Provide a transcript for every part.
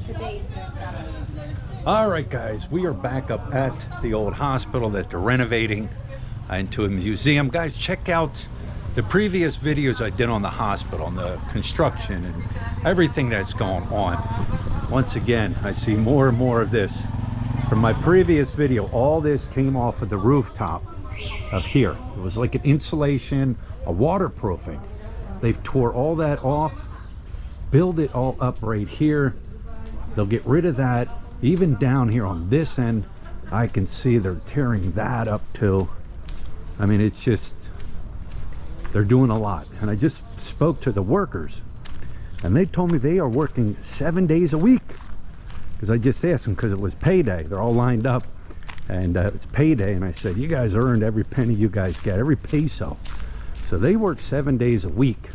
Today is their salary. All right, guys, we are back up at the old hospital that they're renovating into a museum. Guys, check out the previous videos I did on the hospital and the construction and everything that's going on. Once again, I see more and more of this. From my previous video, all this came off of the rooftop of here. It was like an insulation, a waterproofing. They've tore all that off, build it all up right here. They'll get rid of that. Even down here on this end, I can see they're tearing that up too. I mean, it's just, they're doing a lot. And I just spoke to the workers and they told me they are working 7 days a week. Because I just asked them, because it was payday. They're all lined up and it's payday. And I said, you guys earned every penny you guys get, every peso. So they work 7 days a week.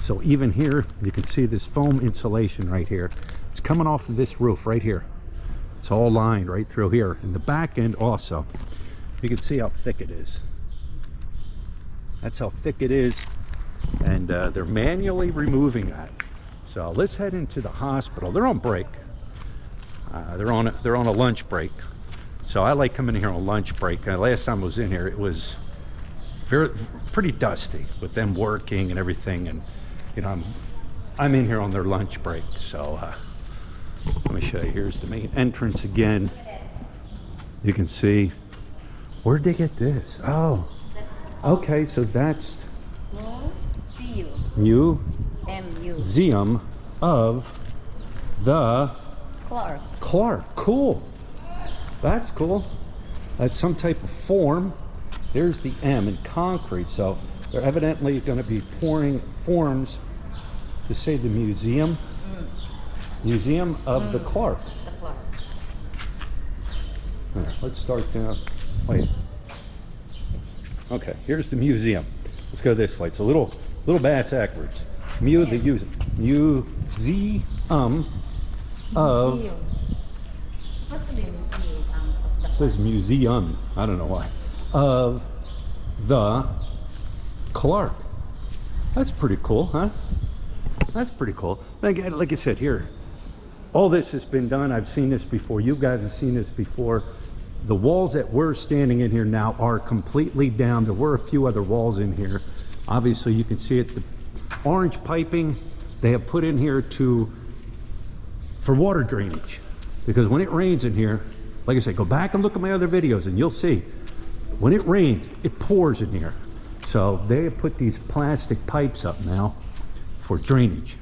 So even here, you can see this foam insulation right here. It's coming off of this roof right here. It's all lined right through here. And the back end also. You can see how thick it is. That's how thick it is. And they're manually removing that. So let's head into the hospital. They're on break. They're on a lunch break. So I like coming here on lunch break. Last time I was in here, it was pretty dusty with them working and everything. And you know, I'm in here on their lunch break. So let me show you. Here's the main entrance again. You can see. Where'd they get this? Oh, okay. So that's Museum of the Clark. Cool. That's cool. That's some type of form. There's the M in concrete. So they're evidently going to be pouring forms to say the museum. Museum of the Clark. There, let's start down. Wait. Okay, here's the museum. Let's go this way. It's a little backwards. Museum of. Supposed to be museum. It says museum. I don't know why. Of the Clark. That's pretty cool, huh? That's pretty cool. Like I said, here, all this has been done. I've seen this before. You guys have seen this before. The walls that we're standing in here now are completely down. There were a few other walls in here. Obviously, you can see it. The orange piping they have put in here for water drainage. Because when it rains in here, like I said, go back and look at my other videos and you'll see. When it rains, it pours in here. So they have put these plastic pipes up now for drainage.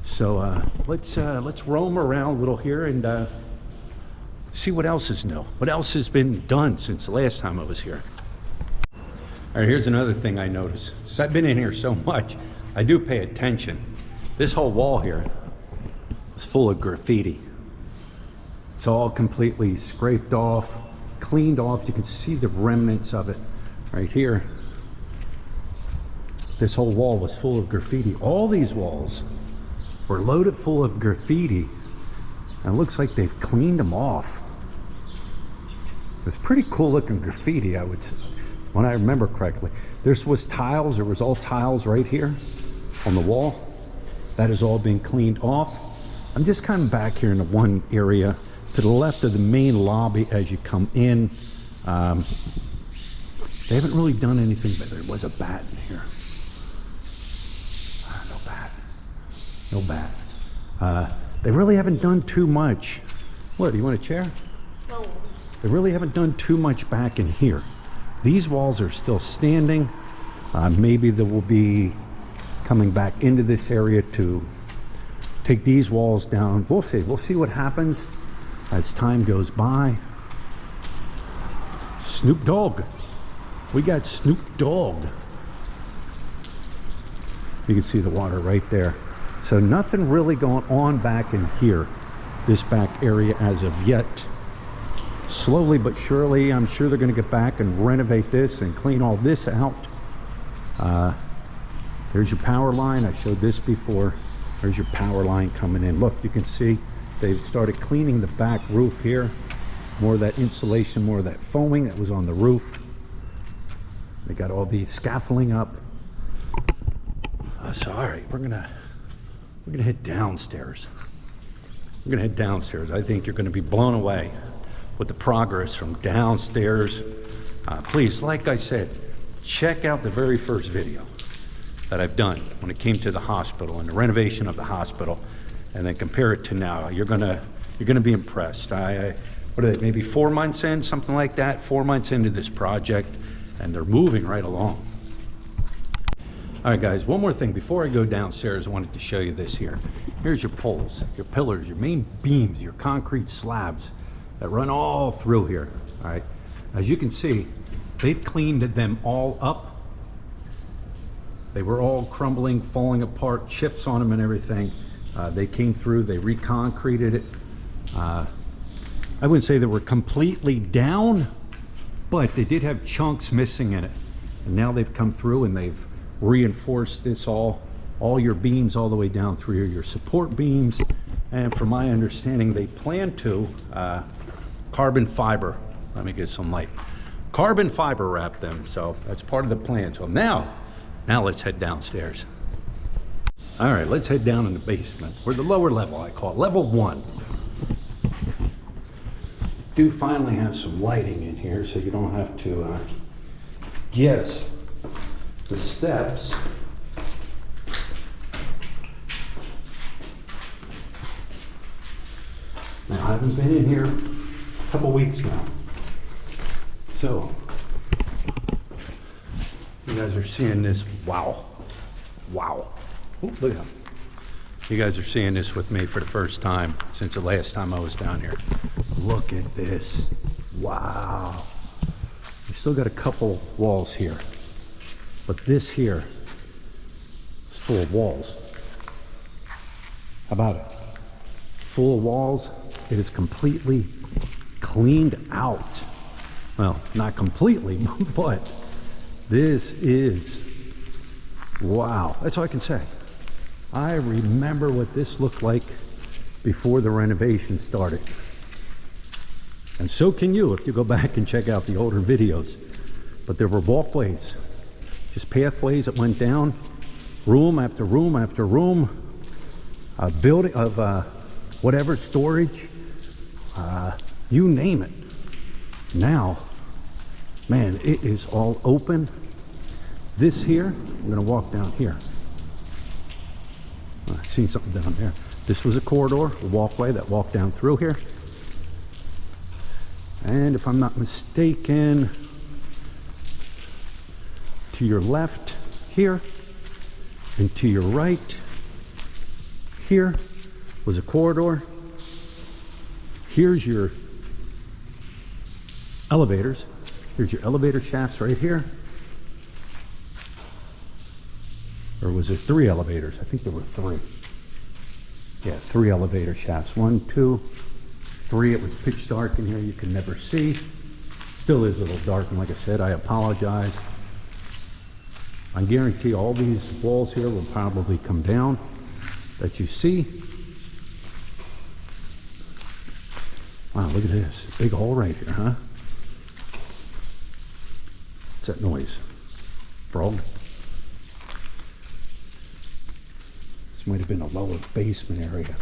So let's roam around a little here and see what else is new. What else has been done since the last time I was here. All right, here's another thing I noticed. Since I've been in here so much, I do pay attention. This whole wall here is full of graffiti. It's all completely scraped off, cleaned off. You can see the remnants of it right here. This whole wall was full of graffiti. All these walls were loaded full of graffiti. And it looks like they've cleaned them off. It's pretty cool looking graffiti, I would say, when I remember correctly. This was tiles. There was all tiles right here on the wall. That has all been cleaned off. I'm just kind of back here in the one area to the left of the main lobby as you come in. They haven't really done anything, but there was a bat in here. No bat. They really haven't done too much. What, do you want a chair? No. They really haven't done too much back in here. These walls are still standing. Maybe they will be coming back into this area to take these walls down. We'll see. We'll see what happens as time goes by. Snoop Dogg. We got Snoop Dogg. You can see the water right there. So nothing really going on back in here, this back area as of yet. Slowly but surely, I'm sure they're going to get back and renovate this and clean all this out. There's your power line. I showed this before. There's your power line coming in. Look, you can see they've started cleaning the back roof here. More of that insulation, more of that foaming that was on the roof. They got all the scaffolding up. So all right, we're gonna head downstairs. We're gonna head downstairs. I think you're gonna be blown away with the progress from downstairs. Please, like I said, check out the very first video that I've done when it came to the hospital and the renovation of the hospital, and then compare it to now. You're gonna be impressed. What are they, maybe 4 months in, something like that, 4 months into this project, and they're moving right along. All right, guys, one more thing. Before I go downstairs, I wanted to show you this here. Here's your poles, your pillars, your main beams, your concrete slabs that run all through here, all right? As you can see, they've cleaned them all up. They were all crumbling, falling apart, chips on them and everything. They came through, they reconcreted it. I wouldn't say they were completely down, but they did have chunks missing in it. And now they've come through and they've reinforced this all your beams all the way down through here, your support beams. And from my understanding, they plan to carbon fiber, let me get some light, carbon fiber wrap them. So that's part of the plan. So now let's head downstairs. All right, let's head down in the basement, or the lower level, I call it, level 1. Do finally have some lighting in here, so you don't have to guess the steps. Now, I haven't been in here a couple weeks now, so you guys are seeing this. Wow. Ooh, look at that. You guys are seeing this with me for the first time since the last time I was down here. Look at this. Wow. We still got a couple walls here, but this here is full of walls. How about it? Full of walls. It is completely cleaned out. Well, not completely, but this is, wow. That's all I can say. I remember what this looked like before the renovation started. And so can you if you go back and check out the older videos. But there were walkways, just pathways that went down, room after room after room, a building of whatever, storage, you name it. Now, man, it is all open. This here, I'm gonna walk down here. I seen something down there. This was a corridor, a walkway that walked down through here. And if I'm not mistaken, to your left here, and to your right here was a corridor. Here's your elevators. Here's your elevator shafts right here. Or was it 3 elevators? I think there were 3. Yeah, 3 elevator shafts. 1, 2, 3. It was pitch dark in here. You can never see. Still is a little dark, and like I said, I apologize. I guarantee all these walls here will probably come down that you see. Wow, look at this. Big hole right here, huh? What's that noise? Frog? This might have been a lower basement area.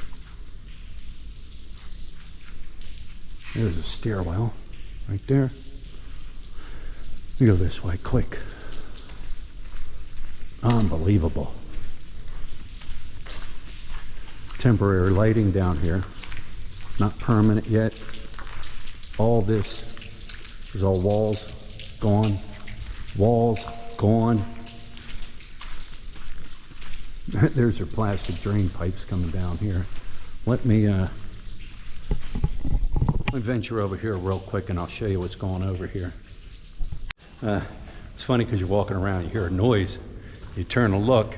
There's a stairwell right there. Let me go this way quick. Unbelievable. Temporary lighting down here. Not permanent yet. All this is all walls gone. Walls gone. There's your plastic drain pipes coming down here. Let me venture over here real quick and I'll show you what's going over here. It's funny because you're walking around, you hear a noise, you turn to look,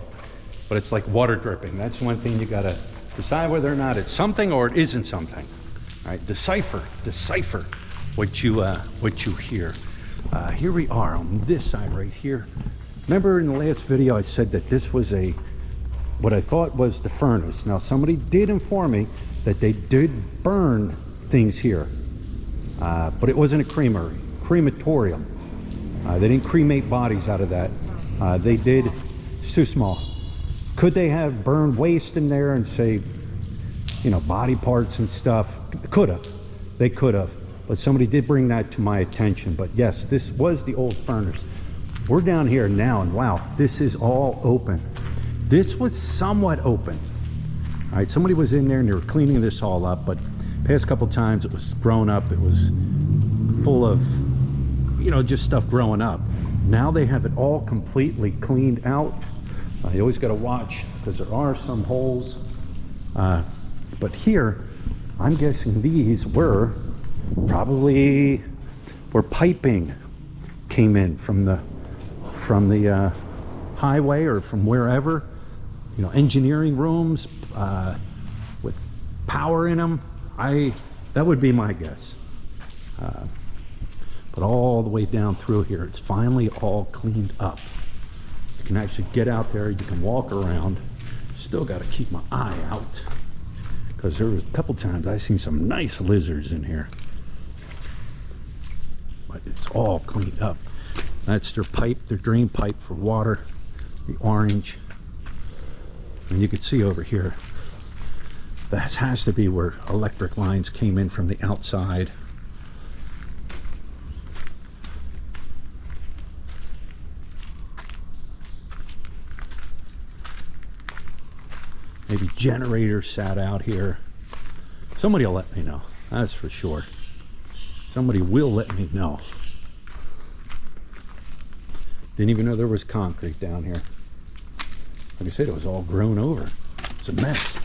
but it's like water dripping. That's one thing you gotta decide whether or not it's something or it isn't something. All right, decipher what you hear. Here we are on this side right here. Remember in the last video I said that this was what I thought was the furnace. Now somebody did inform me that they did burn things here, but it wasn't a crematorium. They didn't cremate bodies out of that. They did, it's too small. Could they have burned waste in there and say you know, body parts and stuff. Could have. They could have. But somebody did bring that to my attention. But yes, this was the old furnace. We're down here now, and wow, this is all open. This was somewhat open. All right, somebody was in there and they were cleaning this all up, but past couple times it was grown up. It was full of, you know, just stuff growing up. Now they have it all completely cleaned out. You always got to watch because there are some holes. But here, I'm guessing these were probably where piping came in from the highway or from wherever. You know, engineering rooms with power in them. That would be my guess. But all the way down through here, it's finally all cleaned up. You can actually get out there, you can walk around. Still got to keep my eye out because there was a couple times I seen some nice lizards in here. But it's all cleaned up. That's their pipe, their drain pipe for water, the orange. And you can see over here, that has to be where electric lines came in from the outside. Maybe generators sat out here. Somebody will let me know, that's for sure. Somebody will let me know. Didn't even know there was concrete down here. Like I said, it was all grown over. It's a mess.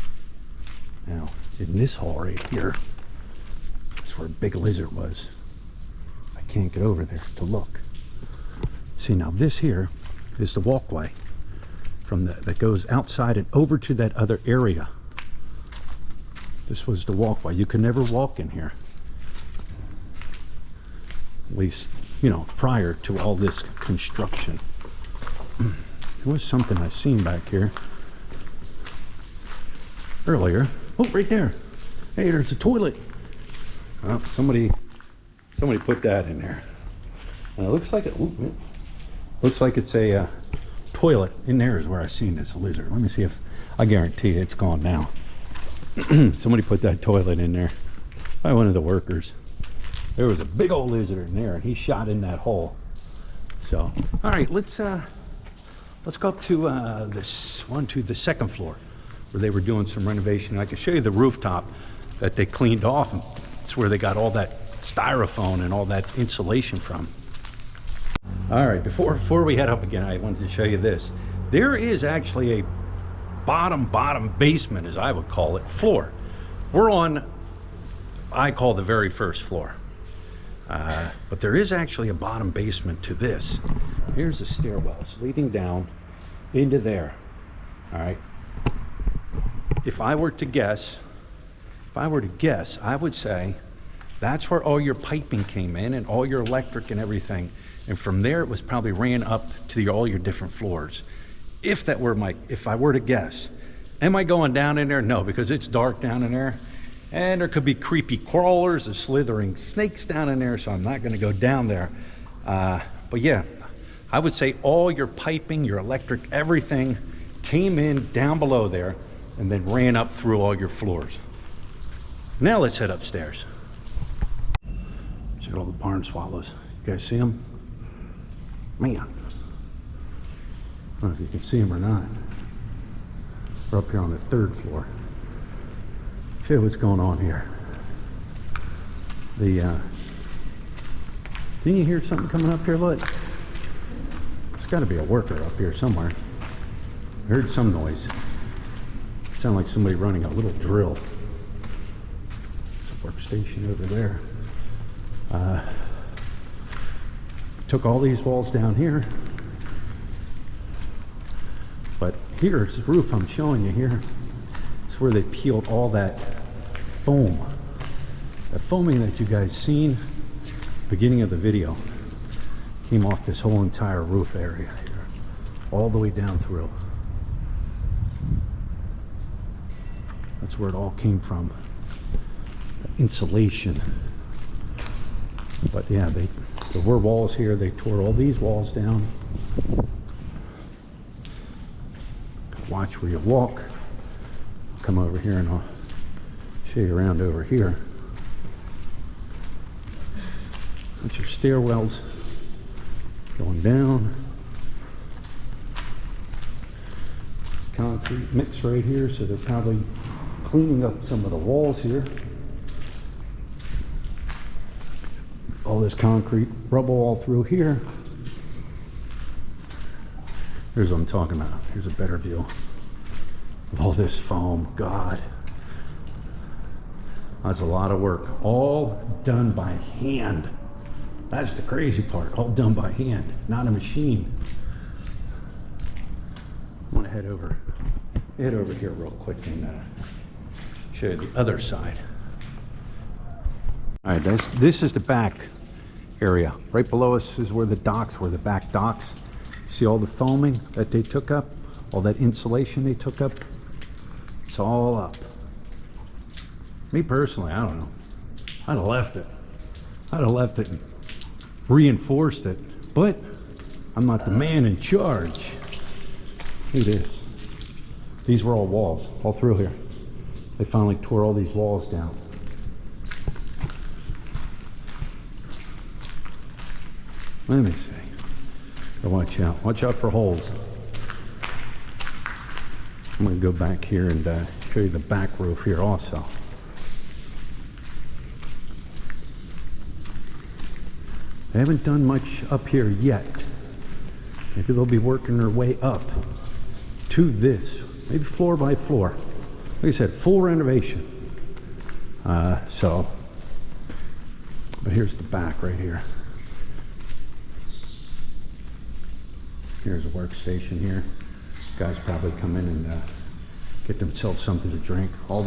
Now, in this hall right here, that's where a big lizard was. I can't get over there to look. See, now this here is the walkway from that goes outside and over to that other area. This was the walkway. You could never walk in here. At least, you know, prior to all this construction. There was something I seen back here earlier. Oh, right there. Hey, there's a toilet. Oh, somebody put that in there. And it looks like it's a toilet. In there is where I seen this lizard. Let me see if I guarantee it's gone now. Somebody put that toilet in there. By one of the workers. There was a big old lizard in there, and he shot in that hole. So, all right, let's go up to the second floor, where they were doing some renovation. I can show you the rooftop that they cleaned off. And it's where they got all that styrofoam and all that insulation from. All right, before we head up again, I wanted to show you this. There is actually a bottom basement, as I would call it, floor. We're on, I call the very first floor. But there is actually a bottom basement to this. Here's the stairwells leading down into there. All right. If I were to guess, I would say that's where all your piping came in and all your electric and everything. And from there, it was probably ran up to all your different floors. If I were to guess. Am I going down in there? No, because it's dark down in there. And there could be creepy crawlers or slithering snakes down in there, so I'm not going to go down there. But yeah, I would say all your piping, your electric, everything came in down below there and then ran up through all your floors. Now let's head upstairs. Check out all the barn swallows. You guys see them? Man. I don't know if you can see them or not. We're up here on the third floor. Show you what's going on here. Didn't you hear something coming up here? Look, there's got to be a worker up here somewhere. I heard some noise. It sounded like somebody running a little drill. There's a workstation over there. Took all these walls down here, but here's the roof I'm showing you here. It's where they peeled all that foam. The foaming that you guys seen beginning of the video came off this whole entire roof area here, all the way down through. That's where it all came from. Insulation. But yeah, there were walls here. They tore all these walls down. Watch where you walk. Come over here and I'll Show you around over here. Bunch of stairwells going down. It's concrete mix right here, so they're probably cleaning up some of the walls here. All this concrete rubble all through here. Here's what I'm talking about. Here's a better view of all this foam. God, that's a lot of work. All done by hand. That's the crazy part. All done by hand, not a machine. I want to head over here real quick and show you the other side. All right, this is the back area. Right below us is where the docks were, the back docks. See all the foaming that they took up, all that insulation they took up. It's all up. Me personally, I don't know. I'd have left it. I'd have left it and reinforced it, but I'm not the man in charge. Look at this. These were all walls, all through here. They finally tore all these walls down. Let me see. So watch out. Watch out for holes. I'm going to go back here and show you the back roof here also. They haven't done much up here yet. Maybe they'll be working their way up to this, maybe floor by floor. Like I said, full renovation. But here's the back right here. Here's a workstation here. Guys probably come in and get themselves something to drink. All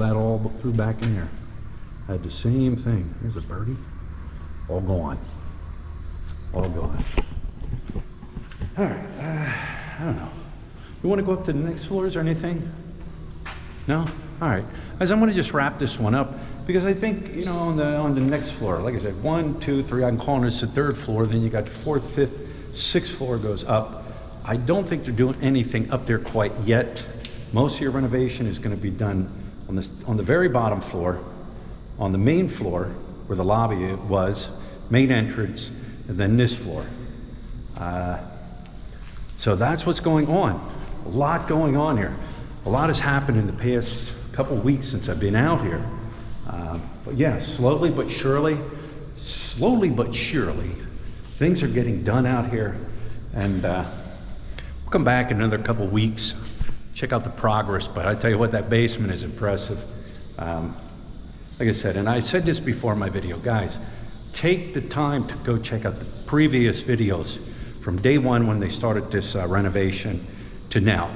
threw back in there. I had the same thing. Here's a birdie. All gone. All gone. All right. I don't know. You want to go up to the next floors or anything? No? All right. Guys, I'm going to just wrap this one up because I think, you know, on the next floor, like I said, 1, 2, 3, I'm calling this the third floor. Then you got the 4th, 5th, 6th floor goes up. I don't think they're doing anything up there quite yet. Most of your renovation is going to be done on the very bottom floor, on the main floor where the lobby was, main entrance, and then this floor. So that's what's going on. A lot going on here. A lot has happened in the past couple weeks since I've been out here. But yeah, slowly but surely, things are getting done out here. And we'll come back in another couple weeks, check out the progress. But I tell you what, that basement is impressive. Like I said, and I said this before in my video, guys, take the time to go check out the previous videos from day one when they started this renovation to now.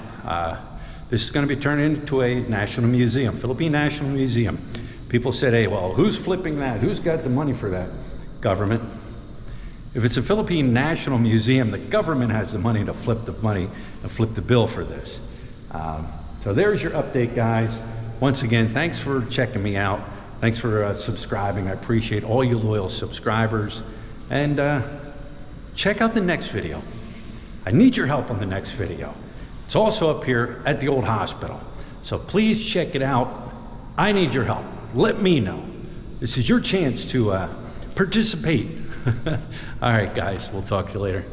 This is going to be turned into a national museum, Philippine National Museum. People said, hey, well, who's flipping that? Who's got the money for that? Government. If it's a Philippine National Museum, the government has the money to flip the money and flip the bill for this. So there's your update, guys. Once again, thanks for checking me out. Thanks for subscribing. I appreciate all you loyal subscribers. And check out the next video. I need your help on the next video. It's also up here at the old hospital. So please check it out. I need your help. Let me know. This is your chance to participate. All right, guys, we'll talk to you later.